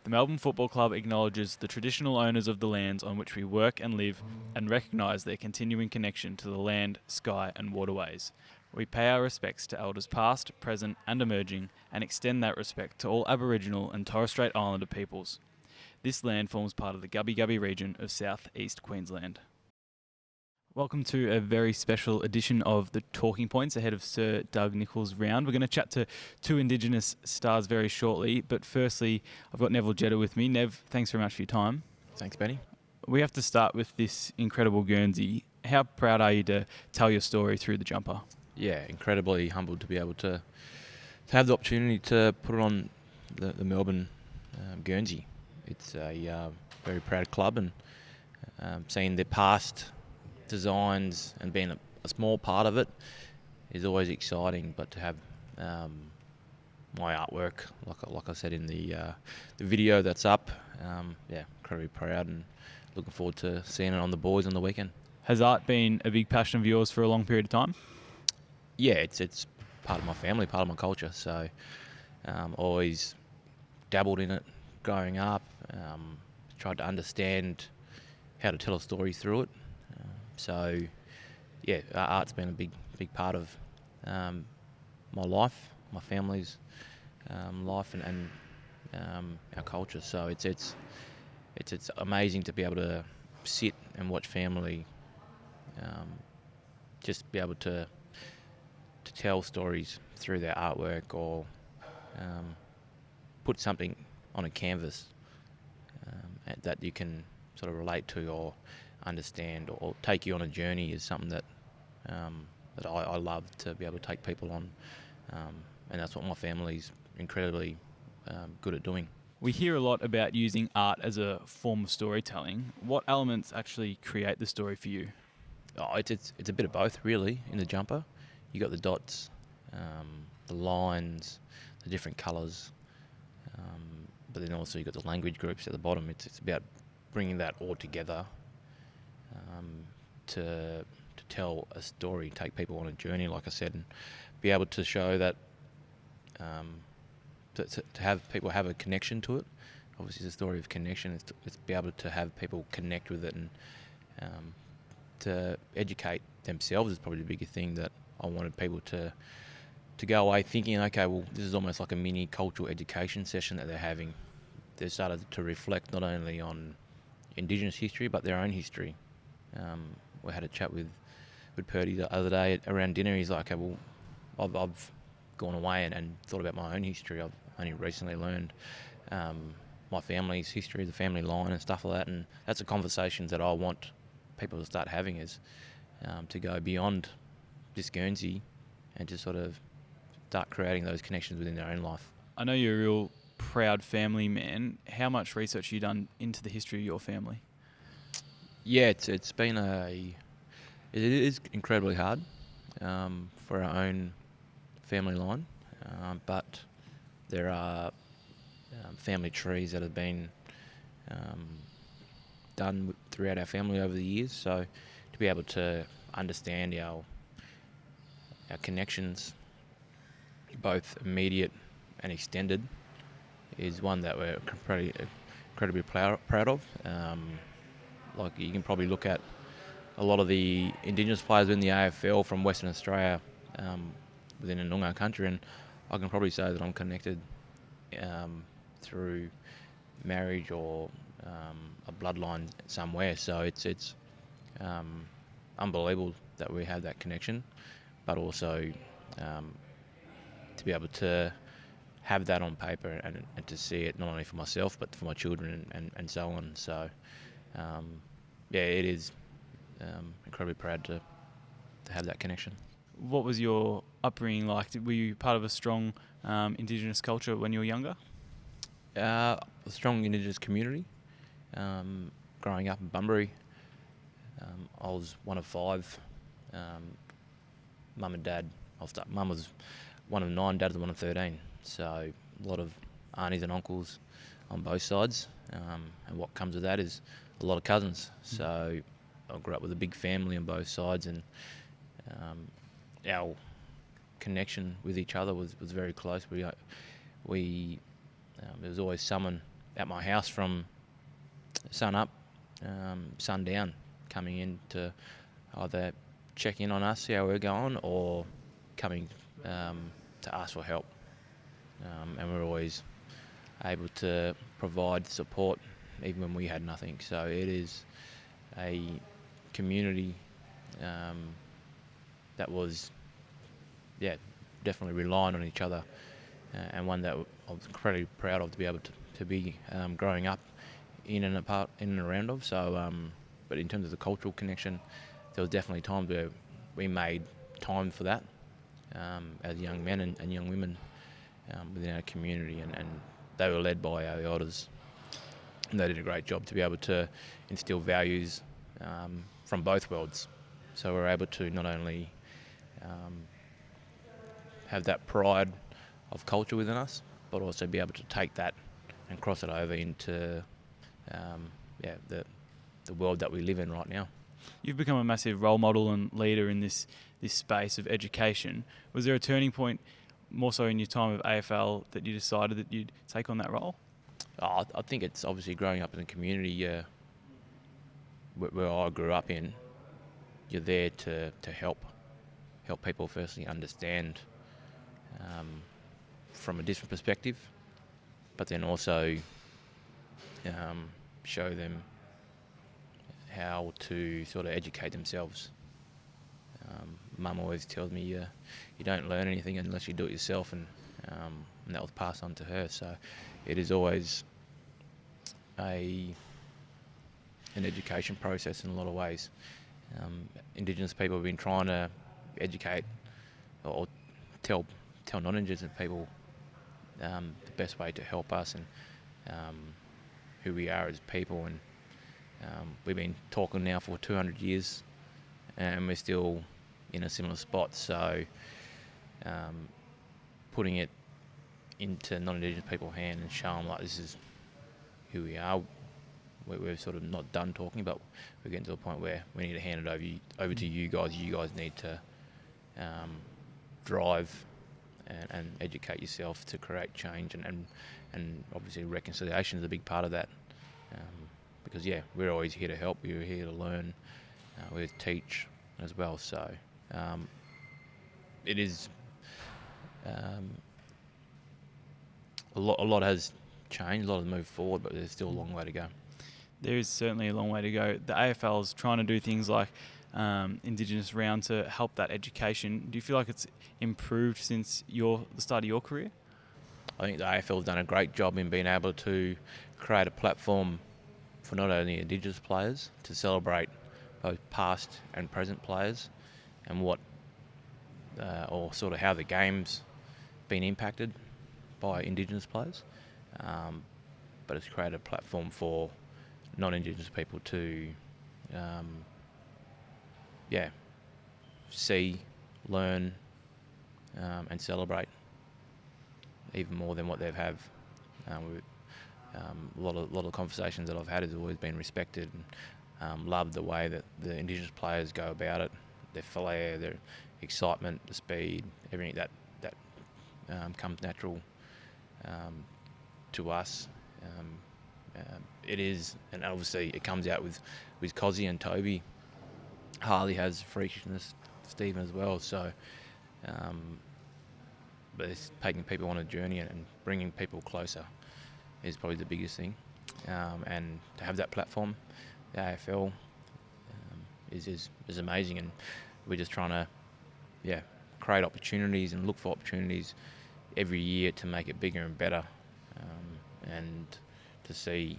The Melbourne Football Club acknowledges the traditional owners of the lands on which we work and live and recognise their continuing connection to the land, sky and waterways. We pay our respects to elders past, present and emerging and extend that respect to all Aboriginal and Torres Strait Islander peoples. This land forms part of the Gubbi Gubbi region of South East Queensland. Welcome to a very special edition of the Talking Points ahead of Sir Doug Nicholls Round. We're going to chat to two Indigenous stars very shortly, but firstly, I've got Neville Jetta with me. Nev, thanks very much for your time. Thanks, Benny. We have to start with this incredible Guernsey. How proud are you to tell your story through the jumper? Yeah, incredibly humbled to be able to have the opportunity to put it on the Melbourne Guernsey. It's a very proud club, and seeing their past designs and being a small part of it is always exciting. But to have my artwork, like I said in the video that's up, incredibly proud and looking forward to seeing it on the boards on the weekend. Has art been a big passion of yours for a long period of time? Yeah, it's part of my family, part of my culture. So always dabbled in it growing up. Tried to understand how to tell a story through it. So yeah, art's been a big part of my life, my family's life, and our culture. So it's amazing to be able to sit and watch family just be able to tell stories through their artwork, or put something on a canvas that you can sort of relate to or understand, or take you on a journey, is something that I love to be able to take people on, and that's what my family's incredibly good at doing. We hear a lot about using art as a form of storytelling. What elements actually create the story for you? Oh, it's a bit of both, really. In the jumper, you got the dots, the lines, the different colours, but then also you got the language groups at the bottom. It's about bringing that all together to tell a story, take people on a journey, like I said, and be able to show that to have people have a connection to it. Obviously, it's a story of connection. It's be able to have people connect with it, and to educate themselves is probably the biggest thing that I wanted people to go away thinking, okay, well, this is almost like a mini cultural education session that they're having. They started to reflect not only on Indigenous history, but their own history. We had a chat with Purdy the other day around dinner. He's like, okay, well, I've gone away and thought about my own history. I've only recently learned my family's history, the family line and stuff like that, and that's the conversations that I want people to start having, is to go beyond this Guernsey and just sort of start creating those connections within their own life. I know you're a real proud family man. How much research have you done into the history of your family? Yeah, it's been it is incredibly hard for our own family line, but there are family trees that have been done throughout our family over the years. So to be able to understand our connections, both immediate and extended, is one that we're incredibly proud of. Like, you can probably look at a lot of the Indigenous players in the AFL from Western Australia within a Noongar country, and I can probably say that I'm connected through marriage or a bloodline somewhere. So it's unbelievable that we have that connection, but also to be able to have that on paper and to see it not only for myself but for my children and so on. So it is incredibly proud to have that connection. What was your upbringing like? Were you part of a strong Indigenous culture when you were younger? A strong Indigenous community. Growing up in Bunbury, I was one of five. Mum and Dad, Mum was one of 9, Dad was one of 13. So a lot of aunties and uncles on both sides, and what comes with that is a lot of cousins. So I grew up with a big family on both sides, and our connection with each other was very close. There was always someone at my house from sun up, sun down, coming in to either check in on us, see how we're going, or coming to ask for help. And we're always able to provide support even when we had nothing. So it is a community that was, definitely relying on each other, and one that I was incredibly proud of to be able to be growing up in and around of. So, but in terms of the cultural connection, there was definitely times where we made time for that as young men and young women within our community, and they were led by our elders, and they did a great job to be able to instill values from both worlds. So we're able to not only have that pride of culture within us, but also be able to take that and cross it over into the world that we live in right now. You've become a massive role model and leader in this space of education. Was there a turning point, more so in your time of AFL, that you decided that you'd take on that role? I think it's obviously growing up in a community where I grew up in. You're there to help people firstly understand from a different perspective, but then also show them how to sort of educate themselves. Mum always tells me you don't learn anything unless you do it yourself, and that was passed on to her. So it is always an education process in a lot of ways. Indigenous people have been trying to educate or tell non-Indigenous people the best way to help us and who we are as people, and we've been talking now for 200 years and we're still in a similar spot. So putting it into non-Indigenous people's hand and showing them, like, this is who we are. We're sort of not done talking, but we're getting to a point where we need to hand it over to you guys. You guys need to drive and educate yourself to create change, and obviously reconciliation is a big part of that. Because we're always here to help. We're here to learn. We're here to teach as well. So it is a lot has changed. A lot has moved forward, but there's still a long way to go. There is certainly a long way to go. The AFL is trying to do things like Indigenous Round to help that education. Do you feel like it's improved since the start of your career? I think the AFL has done a great job in being able to create a platform for not only Indigenous players to celebrate both past and present players, and or sort of how the game's been impacted by Indigenous players. But it's created a platform for non-Indigenous people to see, learn, and celebrate even more than what they've have. A lot of conversations that I've had has always been respected and loved the way that the Indigenous players go about it, their flair, their excitement, the speed, everything that comes natural to us. It is, and obviously it comes out with Kysaiah and Toby. Harley has freakishness, Stephen as well. So, but it's taking people on a journey and bringing people closer is probably the biggest thing. And to have that platform, the AFL, is amazing, and we're just trying to create opportunities and look for opportunities every year to make it bigger and better, and to see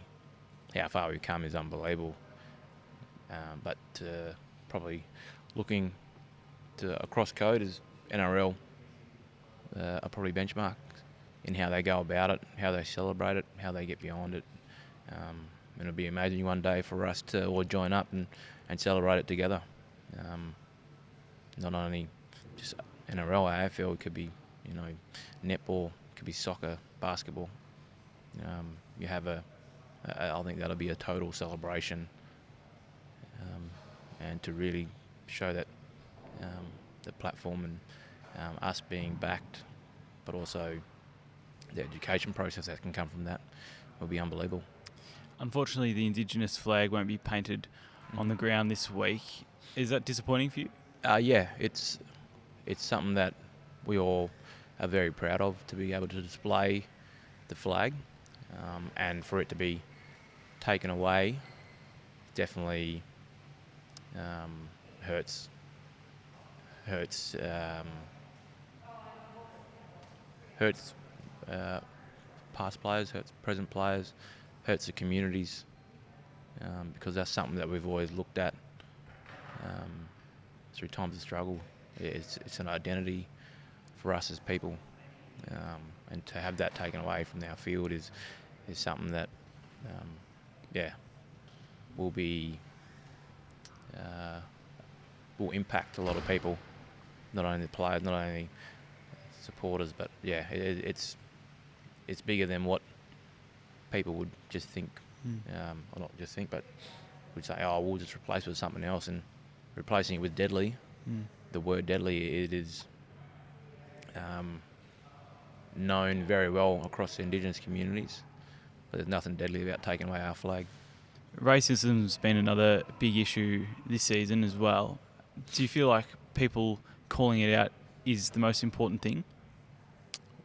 how far we've come is unbelievable. But probably looking to across code as NRL are probably benchmarks in how they go about it, how they celebrate it, how they get behind it. And it'll be amazing one day for us to all join up and celebrate it together. Not only just NRL, AFL, it could be, netball, it could be soccer, basketball. You have I think that'll be a total celebration, and to really show that the platform and us being backed, but also the education process that can come from that will be unbelievable. Unfortunately, the Indigenous flag won't be painted on the ground this week. Is that disappointing for you? Yeah, it's something that we all are very proud of, to be able to display the flag, and for it to be taken away definitely hurts past players, hurts present players, hurts the communities, because that's something that we've always looked at through times of struggle. It's an identity for us as people, and to have that taken away from our field is something that will be will impact a lot of people, not only the players, not only supporters, but it's bigger than what people would just think, or not just think, but would say, oh, we'll just replace it with something else. And replacing it with deadly, the word deadly, it is known very well across the Indigenous communities, but there's nothing deadly about taking away our flag. Racism's been another big issue this season as well. Do you feel like people calling it out is the most important thing?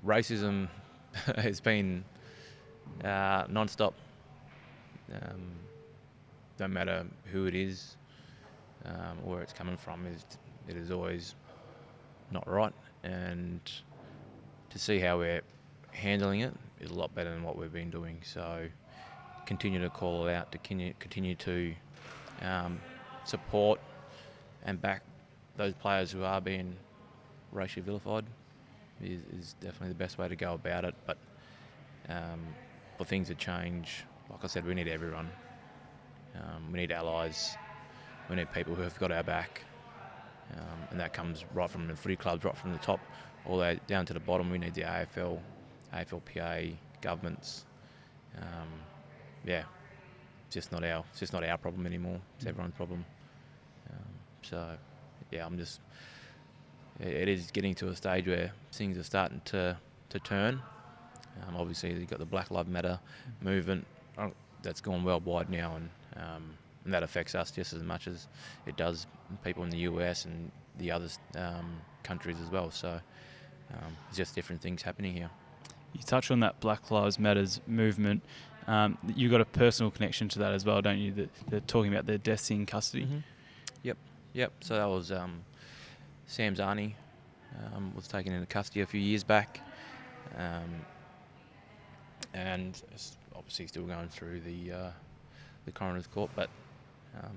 Racism has been non-stop. No matter who it is, or where it's coming from, it is always not right. And to see how we're handling it is a lot better than what we've been doing. So continue to call it out, to continue to support and back those players who are being racially vilified is definitely the best way to go about it. But for things to change, like I said, we need everyone. We need allies. We need people who have got our back. And that comes right from the footy clubs, right from the top, all the way down to the bottom. We need the AFL, AFLPA, governments. It's just not our problem anymore. It's everyone's problem. It is getting to a stage where things are starting to turn. Obviously, you've got the Black Lives Matter movement that's gone worldwide now, and that affects us just as much as it does people in the US and the other countries as well. So it's just different things happening here. You touch on that Black Lives Matters movement. You've got a personal connection to that as well, don't you? They're talking about their deaths in custody. Mm-hmm. Yep. So that was Sam's auntie was taken into custody a few years back, and it's obviously still going through the coroner's court, but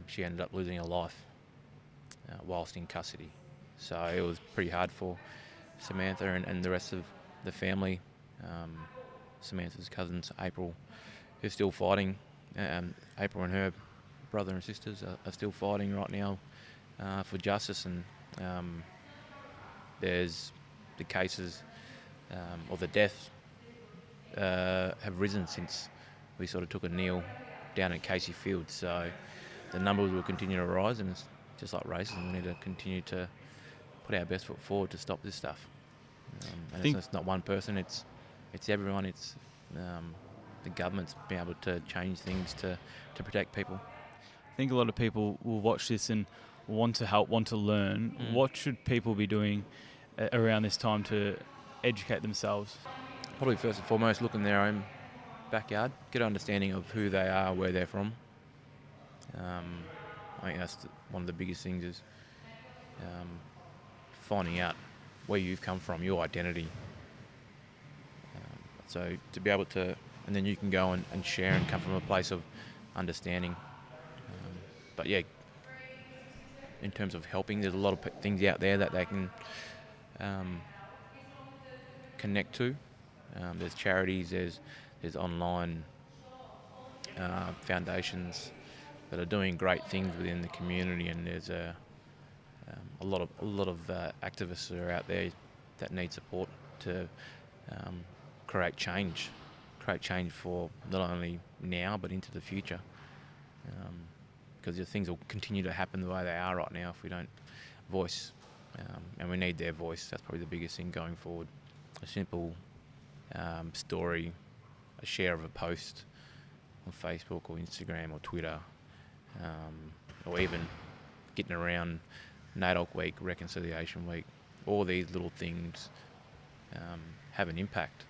she ended up losing her life whilst in custody. So it was pretty hard for Samantha and the rest of the family. Samantha's cousins, April, who's still fighting. April and her brother and sisters are still fighting right now for justice, and there's the cases or the deaths have risen since we sort of took a kneel down at Casey Field. So the numbers will continue to rise, and it's just like racism. We need to continue to put our best foot forward to stop this stuff. And it's not one person, it's everyone. It's the government's been able to change things to protect people. I think a lot of people will watch this and want to help, want to learn. What should people be doing around this time to educate themselves? Probably first and foremost, look in their own backyard, get an understanding of who they are, where they're from. I think that's one of the biggest things is finding out where you've come from, your identity. So to be able to, and then you can go and share and come from a place of understanding. But yeah, in terms of helping, there's a lot of things out there that they can connect to. There's charities, there's online foundations that are doing great things within the community, and there's a lot of activists that are out there that need support to create change for not only now but into the future. Because things will continue to happen the way they are right now if we don't voice, and we need their voice. That's probably the biggest thing going forward. A simple story, a share of a post, on Facebook or Instagram or Twitter, or even getting around NAIDOC Week, Reconciliation Week, all these little things have an impact.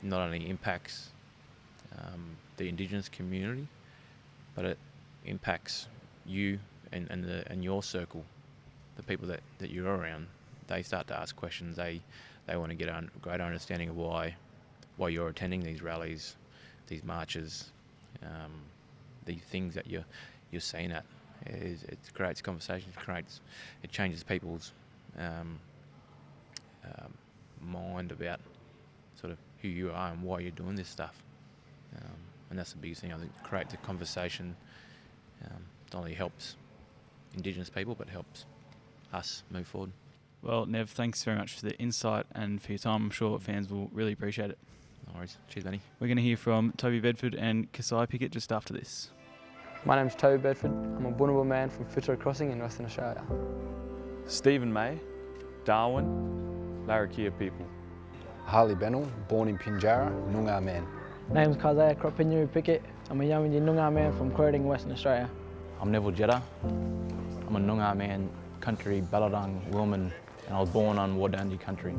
Not only impacts the Indigenous community, but it impacts you and your circle, the people that you're around. They start to ask questions. They want to get a greater understanding of why you're attending these rallies, these marches, the things that you're seeing at. It creates conversations, it changes people's mind about sort of who you are and why you're doing this stuff. And that's the biggest thing, I think, create the conversation. Not only helps Indigenous people, but helps us move forward. Well, Nev, thanks very much for the insight and for your time. I'm sure fans will really appreciate it. No worries. Cheers, Benny. We're going to hear from Toby Bedford and Kysaiah Pickett just after this. My name's Toby Bedford. I'm a Boonaboo man from Fitzroy Crossing in Western Australia. Stephen May, Darwin, Larrakia people. Harley Bennell, born in Pinjarra, Noongar man. Name's Kysaiah Pickett. I'm a Yamiji Noongar man from Croydon, Western Australia. I'm Neville Jetta. I'm a Noongar man, country Balladang, Wilman, and I was born on Wadandi country.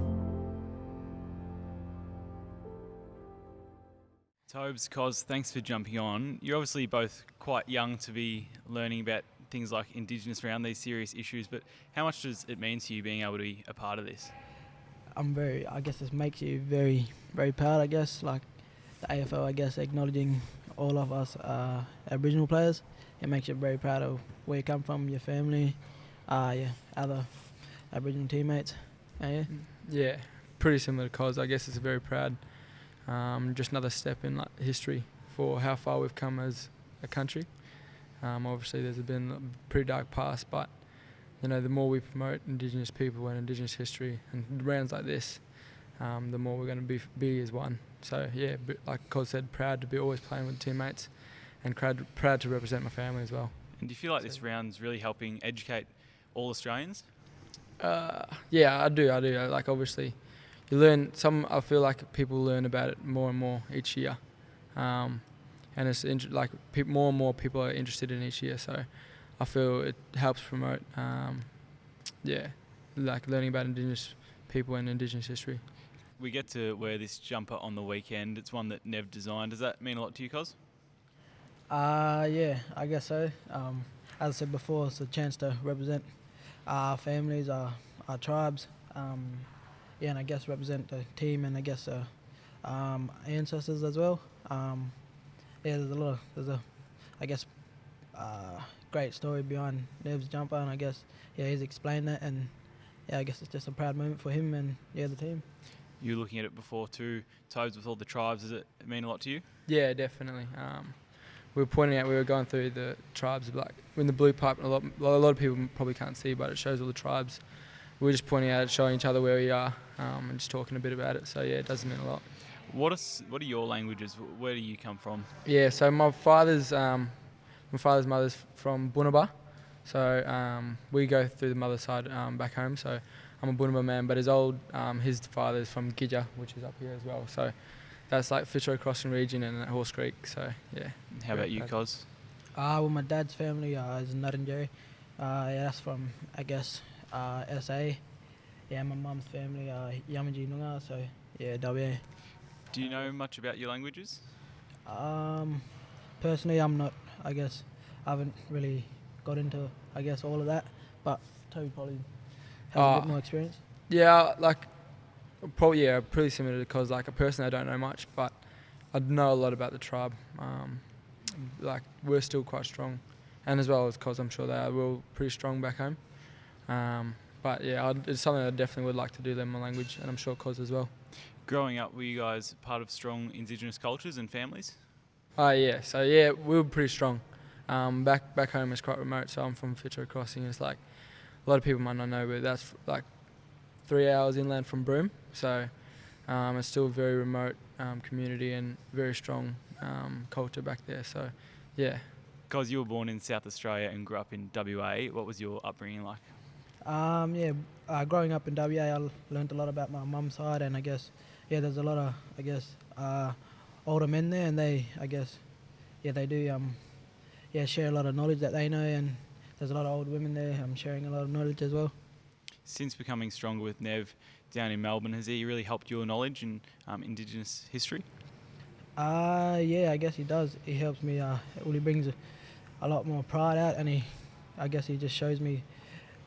Tobes, Kos, thanks for jumping on. You're obviously both quite young to be learning about things like Indigenous around these serious issues, but how much does it mean to you being able to be a part of this? I guess this makes you very, very proud, I guess, like the AFL, I guess, acknowledging all of us Aboriginal players. It makes you very proud of where you come from, your family, your other Aboriginal teammates. Yeah, pretty similar to Cos. I guess it's very proud. Just another step in history for how far we've come as a country. Obviously, there's been a pretty dark past, but the more we promote Indigenous people and Indigenous history and rounds like this, the more we're going to be as one. So yeah, like Cos said, proud to be always playing with teammates, and proud to represent my family as well. And do you feel like this round's really helping educate all Australians? Yeah, I do. Like obviously, you learn I feel like people learn about it more and more each year, and it's more and more people are interested in each year. So I feel it helps promote, like learning about Indigenous people and Indigenous history. We get to wear this jumper on the weekend. It's one that Nev designed. Does that mean a lot to you, Cos? Yeah, I guess so. As I said before, it's a chance to represent our families, our tribes, and I guess represent the team and I guess ancestors as well. There's a great story behind Nev's jumper, and I guess he's explained that, and I guess it's just a proud moment for him and the team. You were looking at it before too, Tobes, with all the tribes. Does it mean a lot to you? Yeah, definitely. We were going through the tribes, like in the blue pipe, a lot of people probably can't see, but it shows all the tribes. We were just pointing out it, showing each other where we are, and just talking a bit about it. So yeah, it does mean a lot. What are your languages? Where do you come from? Yeah, so my father's mother's from Boonaboo, so we go through the mother's side back home. So I'm a Boonaboo man, but his father's from Gidja, which is up here as well. So that's like Fitzroy Crossing region and Horse Creek. So yeah. How about you, Cos? Well, my dad's family is Nuttingary. That's from I guess SA. Yeah, my mum's family Yamiji Noongar. So yeah, WA. Do you know much about your languages? Personally, I'm not. I guess I haven't really got into all of that. But Toby probably has a bit more experience. Yeah, probably pretty similar because personally I don't know much, but I know a lot about the tribe. We're still quite strong, and as well as because I'm sure we're pretty strong back home. But yeah, it's something I definitely would like to do, learn my language, and I'm sure Cos as well. Growing up, were you guys part of strong Indigenous cultures and families? Yeah. So yeah, we were pretty strong. Back home is quite remote, so I'm from Fitzroy Crossing. It's a lot of people might not know, but that's 3 hours inland from Broome. So it's still a very remote community and very strong culture back there. So yeah. Cos, you were born in South Australia and grew up in WA. What was your upbringing like? Growing up in WA, I learned a lot about my mum's side, and I guess there's a lot of older men there, and they yeah, they do share a lot of knowledge that they know, and there's a lot of old women there sharing a lot of knowledge as well. Since becoming stronger with Nev down in Melbourne, has he really helped your knowledge in Indigenous history? Yeah, I guess he does. He helps me. He brings a lot more pride out, and I guess he just shows me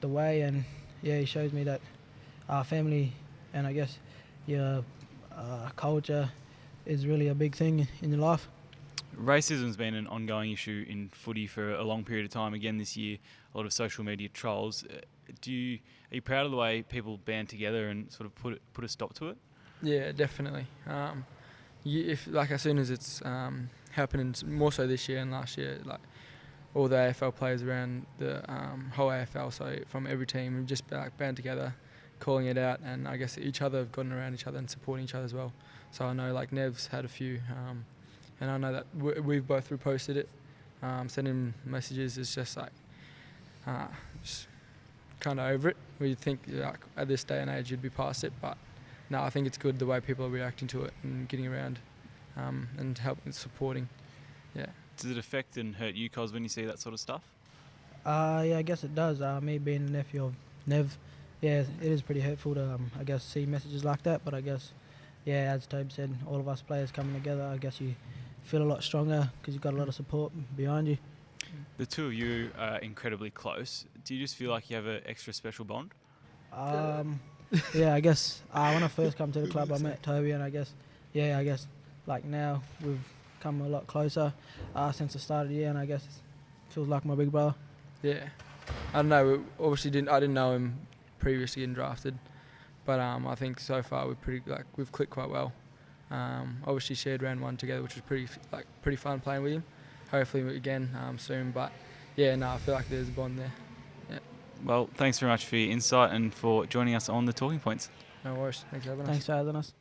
the way, and yeah, he shows me that our family and I guess your culture is really a big thing in your life. Racism's been an ongoing issue in footy for a long period of time. Again this year, a lot of social media trolls. Are you proud of the way people band together and sort of put a stop to it? Yeah, definitely. As soon as it's happening, more so this year and last year, like all the AFL players around the whole AFL, so from every team, we've just band together, calling it out, and I guess each other have gotten around each other and supporting each other as well. So I know like Nev's had a few, and I know that we've both reposted it, sending messages. It's just like, just kind of over it. We think like at this day and age you'd be past it, but no, I think it's good the way people are reacting to it and getting around and helping, supporting. Yeah. Does it affect and hurt you, Cos, when you see that sort of stuff? Yeah, I guess it does. Me being a nephew of Nev, yeah, it is pretty hurtful to I guess see messages like that. But I guess, yeah, as Toby said, all of us players coming together, I guess you feel a lot stronger because you've got a lot of support behind you. The two of you are incredibly close. Do you just feel like you have an extra special bond? Yeah, I guess when I first come to the club, I met Toby, and I guess like now we've come a lot closer since the start of the year, and I guess it feels like my big brother. Yeah, I don't know. I didn't know him previously getting drafted, but I think so far we've clicked quite well. Obviously shared round one together, which was pretty fun playing with him. Hopefully again soon, but yeah, no, I feel like there's a bond there. Yeah. Well, thanks very much for your insight and for joining us on the Talking Points. No worries. Thanks for having us. Thanks for having us.